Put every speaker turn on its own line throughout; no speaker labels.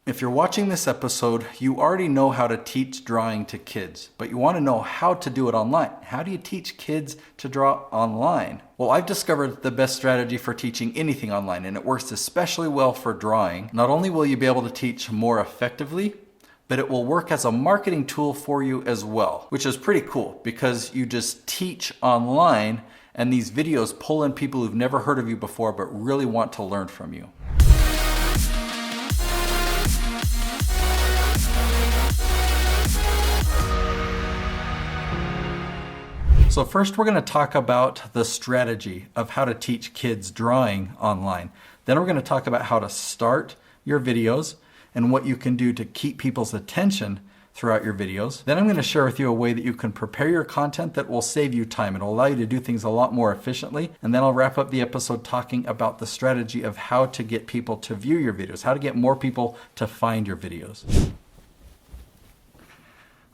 If you're watching this episode, you already know how to teach drawing to kids, but you want to know how to do it online. How do you teach kids to draw online? Well, I've discovered the best strategy for teaching anything online, and it works especially well for drawing. Not only will you be able to teach more effectively, but it will work as a marketing tool for you as well, which is pretty cool because you just teach online and these videos pull in people who've never heard of you before but really want to learn from you. So first we're going to talk about the strategy of how to teach kids drawing online. Then we're going to talk about how to start your videos and what you can do to keep people's attention throughout your videos. Then I'm going to share with you a way that you can prepare your content that will save you time. It'll allow you to do things a lot more efficiently. And then I'll wrap up the episode talking about the strategy of how to get people to view your videos, how to get more people to find your videos.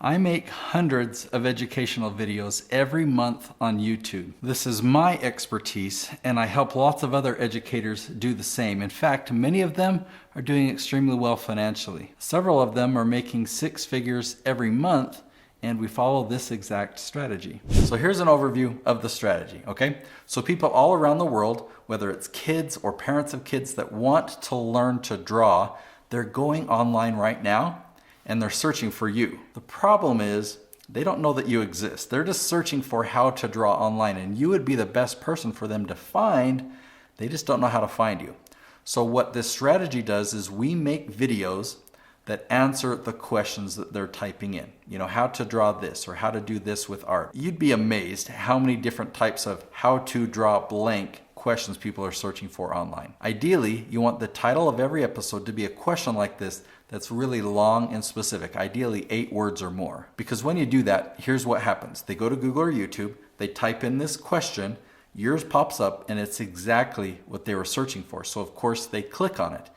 I make hundreds of educational videos every month on YouTube. This is my expertise, and I help lots of other educators do the same. In fact, many of them are doing extremely well financially. Several of them are making six figures every month, and we follow this exact strategy. So here's an overview of the strategy, okay? So people all around the world, whether it's kids or parents of kids that want to learn to draw, they're going online right now, and they're searching for you. The problem is they don't know that you exist. They're just searching for how to draw online, and you would be the best person for them to find. They just don't know how to find you. So what this strategy does is we make videos that answer the questions that they're typing in. You know, how to draw this or how to do this with art. You'd be amazed how many different types of how to draw blank questions people are searching for online. Ideally, you want the title of every episode to be a question like this that's really long and specific, ideally 8 words or more. Because when you do that, here's what happens. They go to Google or YouTube, they type in this question, yours pops up, and it's exactly what they were searching for. So of course they click on it,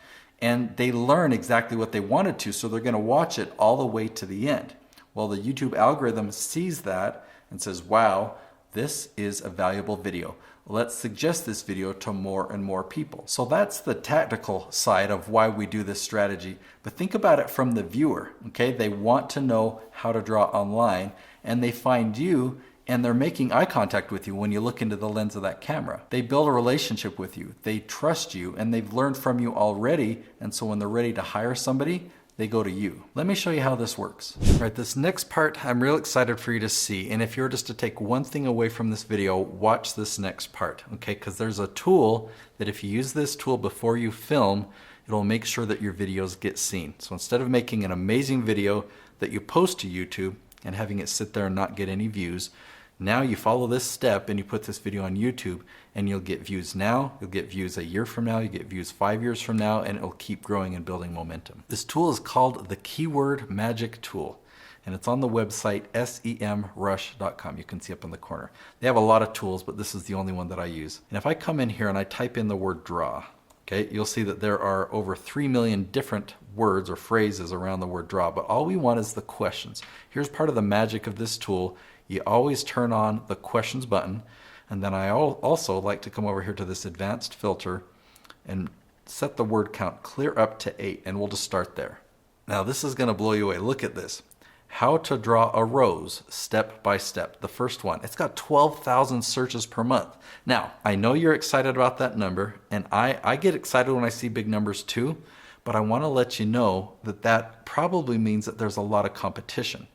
and they learn exactly what they wanted to, so they're gonna watch it all the way to the end. Well, the YouTube algorithm sees that and says, wow, this is a valuable video. Let's suggest this video to more and more people. So that's the tactical side of why we do this strategy. But think about it from the viewer, okay? They want to know how to draw online, and they find you, and they're making eye contact with you when you look into the lens of that camera. They build a relationship with you. They trust you, and they've learned from you already. And so when they're ready to hire somebody, they go to you. Let me show you how this works. All right, this next part I'm real excited for you to see. And if you're just to take one thing away from this video, watch this next part, okay? Because there's a tool that if you use this tool before you film, it'll make sure that your videos get seen. So instead of making an amazing video that you post to YouTube and having it sit there and not get any views, now you follow this step and you put this video on YouTube, and you'll get views now, you'll get views a year from now, you get views 5 years from now, and it'll keep growing and building momentum. This tool is called the Keyword Magic Tool, and it's on the website semrush.com. You can see up in the corner. They have a lot of tools, but this is the only one that I use. And if I come in here and I type in the word draw, okay, you'll see that there are over 3 million different words or phrases around the word draw, but all we want is the questions. Here's part of the magic of this tool. You always turn on the questions button, and then I also like to come over here to this advanced filter and set the word count clear up to 8, and we'll just start there. Now this is gonna blow you away. Look at this. How to draw a rose step by step, the first one. It's got 12,000 searches per month. Now, I know you're excited about that number, and I get excited when I see big numbers too, but I wanna let you know that that probably means that there's a lot of competition.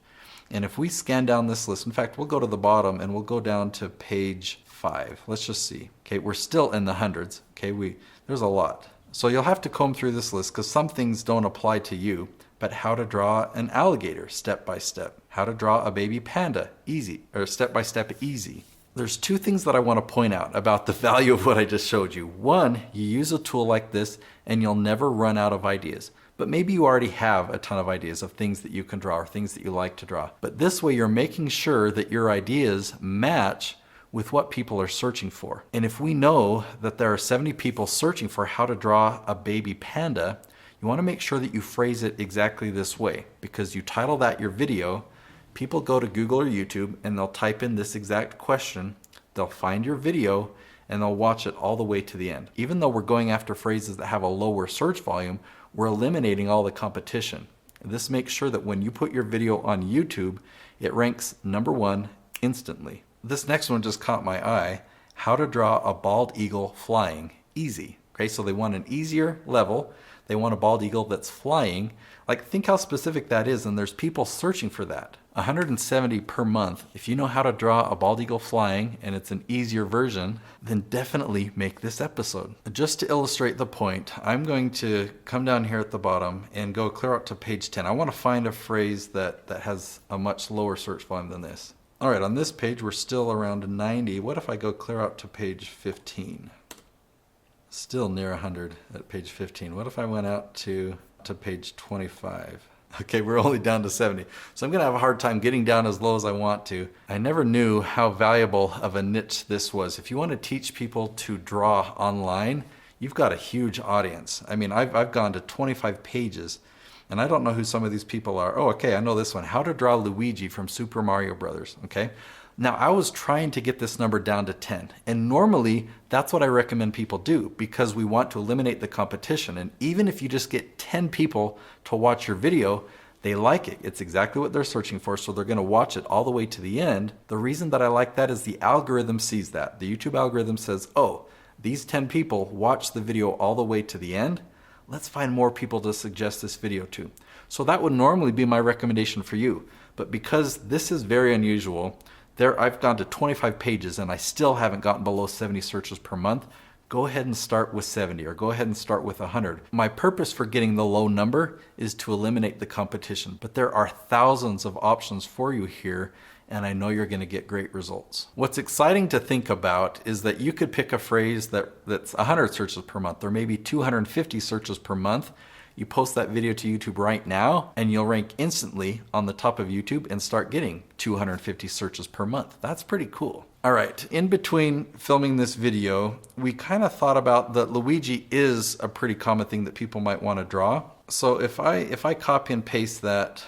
And if we scan down this list, in fact, we'll go to the bottom and we'll go down to page 5. Let's just see. Okay, we're still in the hundreds. Okay, there's a lot. So you'll have to comb through this list because some things don't apply to you, but how to draw an alligator step by step. How to draw a baby panda, easy, or step by step, easy. There's 2 things that I want to point out about the value of what I just showed you. One, you use a tool like this and you'll never run out of ideas. But maybe you already have a ton of ideas of things that you can draw or things that you like to draw. But this way you're making sure that your ideas match with what people are searching for. And if we know that there are 70 people searching for how to draw a baby panda, you want to make sure that you phrase it exactly this way, because you title that your video, people go to Google or YouTube and they'll type in this exact question, they'll find your video, and they'll watch it all the way to the end. Even though we're going after phrases that have a lower search volume, we're eliminating all the competition. This makes sure that when you put your video on YouTube, it ranks #1 instantly. This next one just caught my eye. How to draw a bald eagle flying. Easy. Okay, so they want an easier level. They want a bald eagle that's flying. Like, think how specific that is, and there's people searching for that. 170 per month. If you know how to draw a bald eagle flying and it's an easier version, then definitely make this episode. Just to illustrate the point, I'm going to come down here at the bottom and go clear out to page 10. I want to find a phrase that has a much lower search volume than this. All right, on this page, we're still around 90. What if I go clear out to page 15? Still near 100 at page 15. What if I went out to page 25? Okay, we're only down to 70. So I'm gonna have a hard time getting down as low as I want to. I never knew how valuable of a niche this was. If you want to teach people to draw online, you've got a huge audience. I mean, I've gone to 25 pages, and I don't know who some of these people are. Oh, okay, I know this one. How to draw Luigi from Super Mario Brothers, okay? Now, I was trying to get this number down to 10, and normally that's what I recommend people do because we want to eliminate the competition. And even if you just get 10 people to watch your video, they like it. It's exactly what they're searching for, so they're going to watch it all the way to the end. The reason that I like that is the algorithm sees that. The YouTube algorithm says, oh, these 10 people watch the video all the way to the end. Let's find more people to suggest this video to. So that would normally be my recommendation for you. But because this is very unusual, I've gone to 25 pages and I still haven't gotten below 70 searches per month. Go ahead and start with 70 or go ahead and start with 100. My purpose for getting the low number is to eliminate the competition, but there are thousands of options for you here, and I know you're going to get great results. What's exciting to think about is that you could pick a phrase that's 100 searches per month or maybe 250 searches per month. You post that video to YouTube right now and you'll rank instantly on the top of YouTube and start getting 250 searches per month. That's pretty cool. All right, in between filming this video, we kind of thought about that Luigi is a pretty common thing that people might want to draw. So if I copy and paste that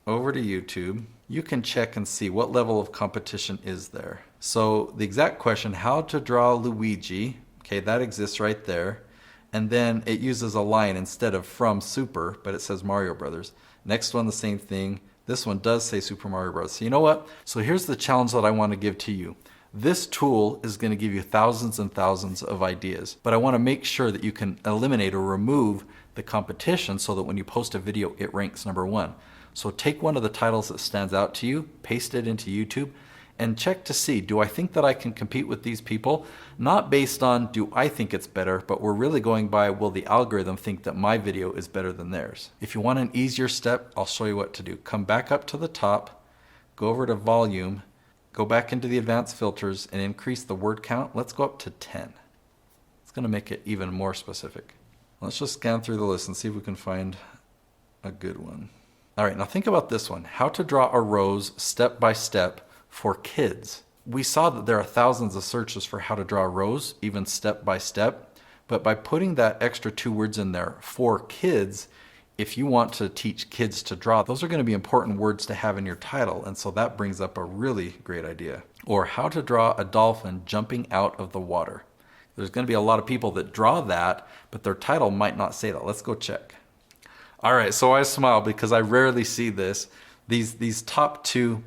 over to YouTube, you can check and see what level of competition is there. So the exact question, how to draw Luigi, okay, that exists right there. And then it uses a line instead of from Super, but it says Mario Brothers. Next one, the same thing. This one does say Super Mario Bros. So you know what? So here's the challenge that I want to give to you. This tool is going to give you thousands and thousands of ideas, but I want to make sure that you can eliminate or remove the competition so that when you post a video, it ranks #1. So take one of the titles that stands out to you, paste it into YouTube, and check to see, do I think that I can compete with these people? Not based on, do I think it's better, but we're really going by, will the algorithm think that my video is better than theirs? If you want an easier step, I'll show you what to do. Come back up to the top, go over to volume, go back into the advanced filters and increase the word count. Let's go up to 10. It's gonna make it even more specific. Let's just scan through the list and see if we can find a good one. All right, now think about this one. How to draw a rose step by step for kids. We saw that there are thousands of searches for how to draw a rose, even step by step, but by putting that extra 2 words in there, for kids, if you want to teach kids to draw, those are going to be important words to have in your title, and so that brings up a really great idea. Or how to draw a dolphin jumping out of the water. There's going to be a lot of people that draw that, but their title might not say that. Let's go check. All right, so I smile because I rarely see this. These top 2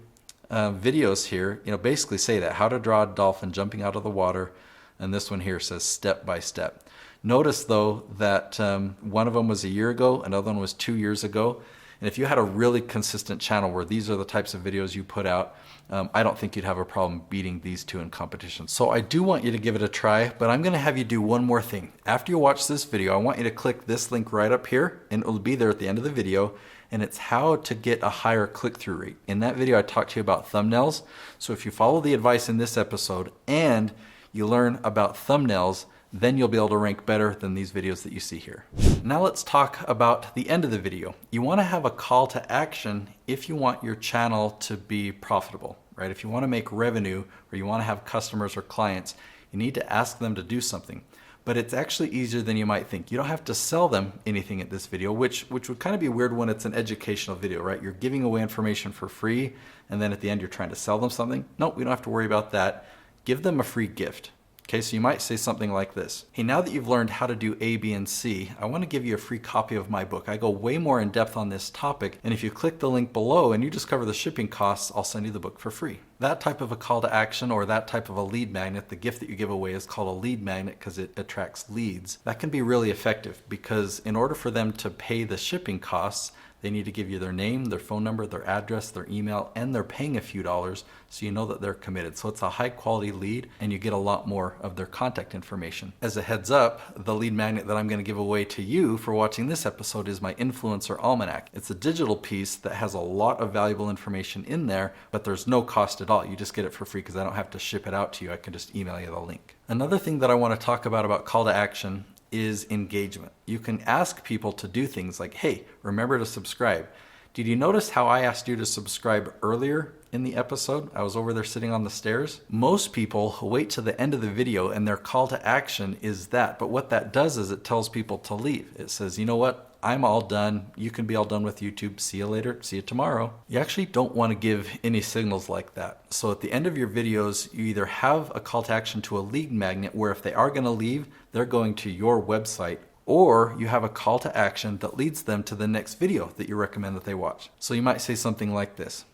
videos here, basically say that, how to draw a dolphin jumping out of the water, and this one here says step by step. Notice though that one of them was a year ago, another one was 2 years ago, and if you had a really consistent channel where these are the types of videos you put out, I don't think you'd have a problem beating these 2 in competition. So I do want you to give it a try, but I'm going to have you do one more thing. After you watch this video, I want you to click this link right up here, and it'll be there at the end of the video, and it's how to get a higher click-through rate. In that video, I talked to you about thumbnails. So if you follow the advice in this episode and you learn about thumbnails, then you'll be able to rank better than these videos that you see here. Now let's talk about the end of the video. You want to have a call to action if you want your channel to be profitable, right? If you want to make revenue or you want to have customers or clients, you need to ask them to do something. But it's actually easier than you might think. You don't have to sell them anything at this video, which would kind of be weird when it's an educational video, right? You're giving away information for free, and then at the end you're trying to sell them something. Nope, we don't have to worry about that. Give them a free gift. Okay, so you might say something like this. Hey, now that you've learned how to do A, B, and C, I want to give you a free copy of my book. I go way more in depth on this topic, and if you click the link below and you just cover the shipping costs, I'll send you the book for free. That type of a call to action or that type of a lead magnet, the gift that you give away is called a lead magnet because it attracts leads. That can be really effective because in order for them to pay the shipping costs, they need to give you their name, their phone number, their address, their email, and they're paying a few dollars so you know that they're committed. So it's a high quality lead and you get a lot more of their contact information. As a heads up, the lead magnet that I'm going to give away to you for watching this episode is my Influencer Almanac. It's a digital piece that has a lot of valuable information in there, but there's no cost at all. You just get it for free because I don't have to ship it out to you. I can just email you the link. Another thing that I want to talk about call to action is engagement. You can ask people to do things like, hey, remember to subscribe. Did you notice how I asked you to subscribe earlier in the episode? I was over there sitting on the stairs. Most people wait to the end of the video and their call to action is that. But what that does is it tells people to leave. It says, you know what? I'm all done. You can be all done with YouTube. See you later. See you tomorrow. You actually don't want to give any signals like that. So at the end of your videos, you either have a call to action to a lead magnet where if they are going to leave, they're going to your website, or you have a call to action that leads them to the next video that you recommend that they watch. So you might say something like this.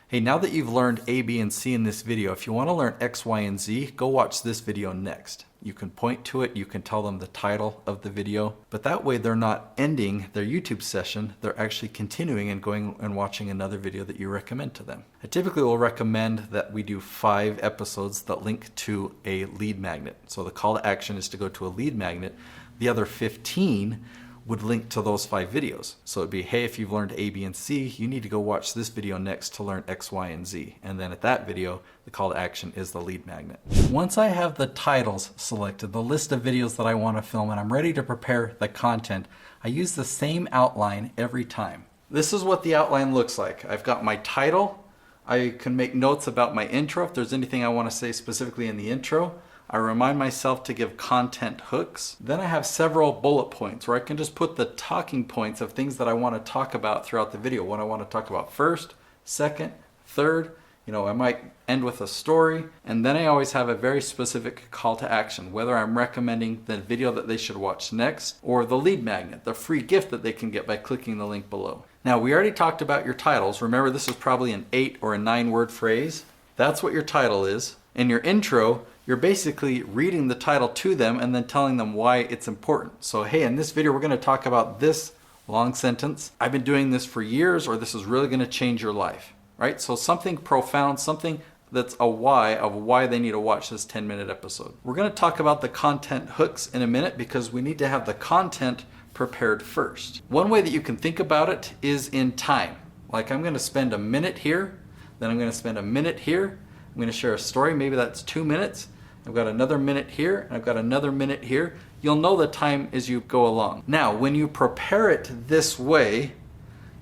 Hey, now that you've learned A, B, and C in this video, if you want to learn X, Y, and Z, go watch this video next. You can point to it, you can tell them the title of the video, but that way they're not ending their YouTube session, they're actually continuing and going and watching another video that you recommend to them. I typically will recommend that we do 5 episodes that link to a lead magnet. So the call to action is to go to a lead magnet. The other 15 would link to those 5 videos. So it'd be, hey, if you've learned A, B, and C, you need to go watch this video next to learn X, Y, and Z. And then at that video, the call to action is the lead magnet. Once I have the titles selected, the list of videos that I want to film, and I'm ready to prepare the content, I use the same outline every time. This is what the outline looks like. I've got my title. I can make notes about my intro if there's anything I want to say specifically in the intro. I remind myself to give content hooks. Then I have several bullet points where I can just put the talking points of things that I want to talk about throughout the video. What I want to talk about first, second, third. I might end with a story. And then I always have a very specific call to action, whether I'm recommending the video that they should watch next or the lead magnet, the free gift that they can get by clicking the link below. Now, we already talked about your titles. Remember, this is probably an 8 or a 9 word phrase. That's what your title is. In your intro, you're basically reading the title to them and then telling them why it's important. So, hey, in this video, we're going to talk about this long sentence. I've been doing this for years, or this is really going to change your life, right? So something profound, something that's a why of why they need to watch this 10-minute episode. We're going to talk about the content hooks in a minute because we need to have the content prepared first. One way that you can think about it is in time. Like I'm going to spend a minute here, then I'm going to spend a minute here. I'm going to share a story, maybe that's 2 minutes. I've got another minute here, and I've got another minute here. You'll know the time as you go along. Now, when you prepare it this way,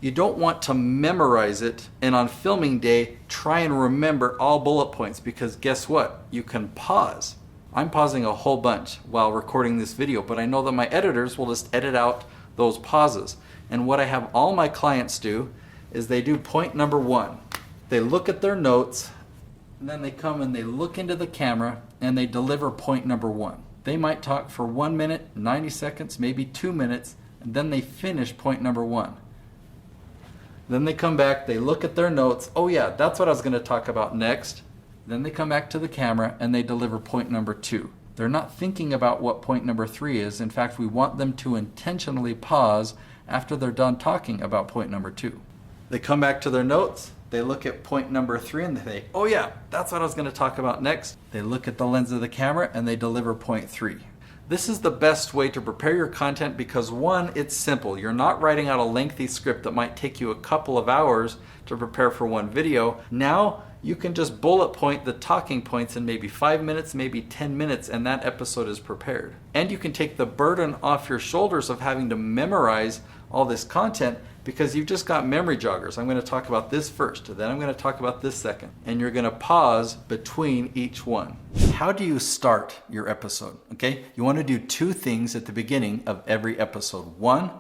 you don't want to memorize it and on filming day, try and remember all bullet points because guess what? You can pause. I'm pausing a whole bunch while recording this video, but I know that my editors will just edit out those pauses. And what I have all my clients do is they do point number 1. They look at their notes, and then they come and they look into the camera and they deliver point number 1. They might talk for 1 minute, 90 seconds, maybe 2 minutes, and then they finish point number 1. Then they come back, they look at their notes. Oh yeah, that's what I was going to talk about next. Then they come back to the camera and they deliver point number 2. They're not thinking about what point number 3 is. In fact, we want them to intentionally pause after they're done talking about point number 2. They come back to their notes. They look at point number 3 and they think, oh yeah, that's what I was going to talk about next. They look at the lens of the camera and they deliver point 3. This is the best way to prepare your content because 1, it's simple. You're not writing out a lengthy script that might take you a couple of hours to prepare for one video. Now you can just bullet point the talking points in maybe 5 minutes, maybe 10 minutes, and that episode is prepared. And you can take the burden off your shoulders of having to memorize all this content because you've just got memory joggers. I'm going to talk about this first, then I'm going to talk about this second, and you're going to pause between each one. How do you start your episode? Okay, you want to do 2 things at the beginning of every episode. 1,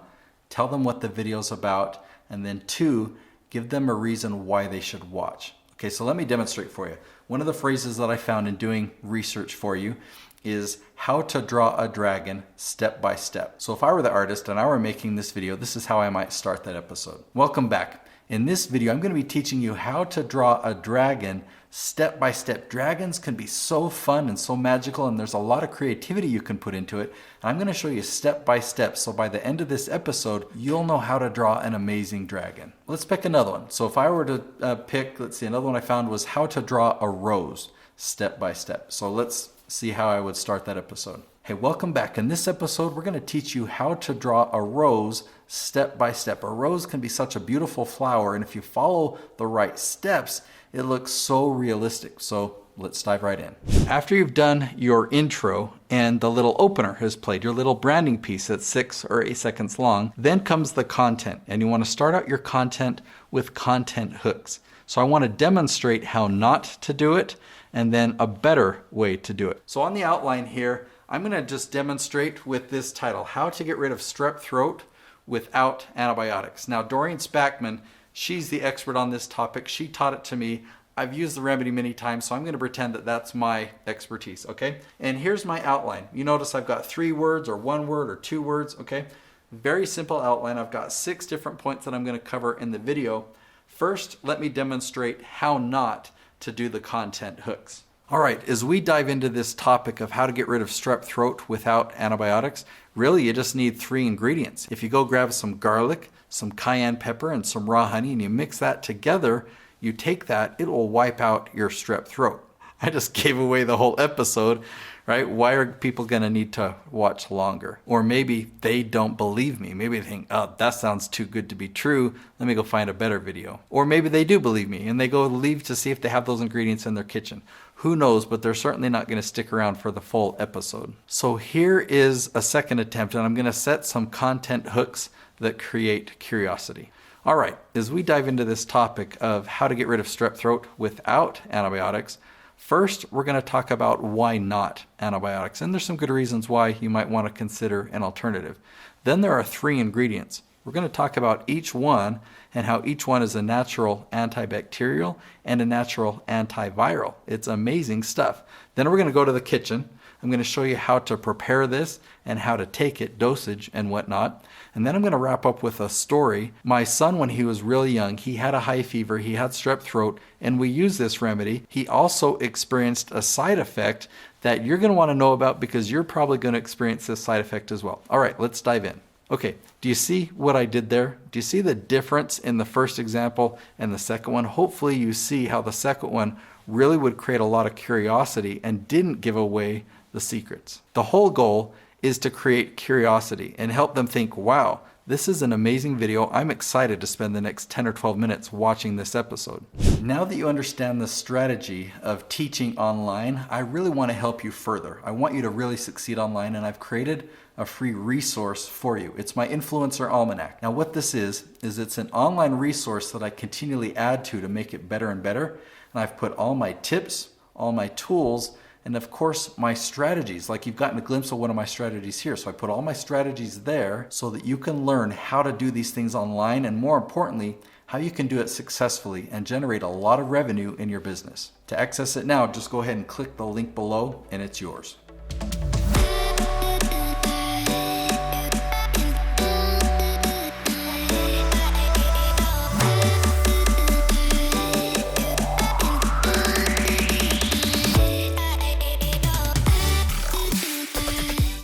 tell them what the video's about, and then 2, give them a reason why they should watch. Okay, so let me demonstrate for you. One of the phrases that I found in doing research for you is how to draw a dragon step by step. So if I were the artist and I were making this video, this is how I might start that episode. Welcome back. In this video, I'm going to be teaching you how to draw a dragon step by step. Dragons can be so fun and so magical, and there's a lot of creativity you can put into it. And I'm going to show you step by step, so by the end of this episode, you'll know how to draw an amazing dragon. Let's pick another one. So if I were to pick, let's see, another one I found was how to draw a rose step by step. So let's see how I would start that episode. Hey, welcome back. In this episode, we're going to teach you how to draw a rose step by step. A rose can be such a beautiful flower, and if you follow the right steps, it looks so realistic. So let's dive right in. After you've done your intro and the little opener has played, your little branding piece that's 6 or 8 seconds long, then comes the content. And you want to start out your content with content hooks. So I want to demonstrate how not to do it and then a better way to do it. So on the outline here, I'm going to just demonstrate with this title, How to Get Rid of Strep Throat Without Antibiotics. Now, Doreen Spackman, she's the expert on this topic. She taught it to me. I've used the remedy many times, so I'm going to pretend that that's my expertise, okay? And here's my outline. You notice I've got 3 words or 1 word or 2 words, okay? Very simple outline. I've got 6 different points that I'm going to cover in the video. First, let me demonstrate how not to do the content hooks. All right, as we dive into this topic of how to get rid of strep throat without antibiotics, really you just need 3 ingredients. If you go grab some garlic, some cayenne pepper, and some raw honey, and you mix that together, you take that, it will wipe out your strep throat. I just gave away the whole episode, right? Why are people going to need to watch longer? Or maybe they don't believe me. Maybe they think, oh, that sounds too good to be true. Let me go find a better video. Or maybe they do believe me and they go leave to see if they have those ingredients in their kitchen. Who knows, but they're certainly not going to stick around for the full episode. So here is a second attempt, and I'm going to set some content hooks that create curiosity. All right, as we dive into this topic of how to get rid of strep throat without antibiotics, first, we're going to talk about why not antibiotics. And there's some good reasons why you might want to consider an alternative. Then there are 3 ingredients. We're going to talk about each one and how each one is a natural antibacterial and a natural antiviral. It's amazing stuff. Then we're going to go to the kitchen. I'm going to show you how to prepare this and how to take it, dosage and whatnot. And then I'm going to wrap up with a story. My son, when he was really young, he had a high fever, he had strep throat, and we used this remedy. He also experienced a side effect that you're going to want to know about because you're probably going to experience this side effect as well. All right, let's dive in. Okay, do you see what I did there? Do you see the difference in the first example and the second one? Hopefully you see how the second one really would create a lot of curiosity and didn't give away the secrets. The whole goal is to create curiosity and help them think, wow, this is an amazing video. I'm excited to spend the next 10 or 12 minutes watching this episode. Now that you understand the strategy of teaching online, I really want to help you further. I want you to really succeed online, and I've created a free resource for you. It's my Influencer Almanac. Now what this is it's an online resource that I continually add to make it better and better. And I've put all my tips, all my tools, and of course my strategies. Like you've gotten a glimpse of one of my strategies here. So I put all my strategies there so that you can learn how to do these things online, and more importantly, how you can do it successfully and generate a lot of revenue in your business. To access it now, just go ahead and click the link below and it's yours.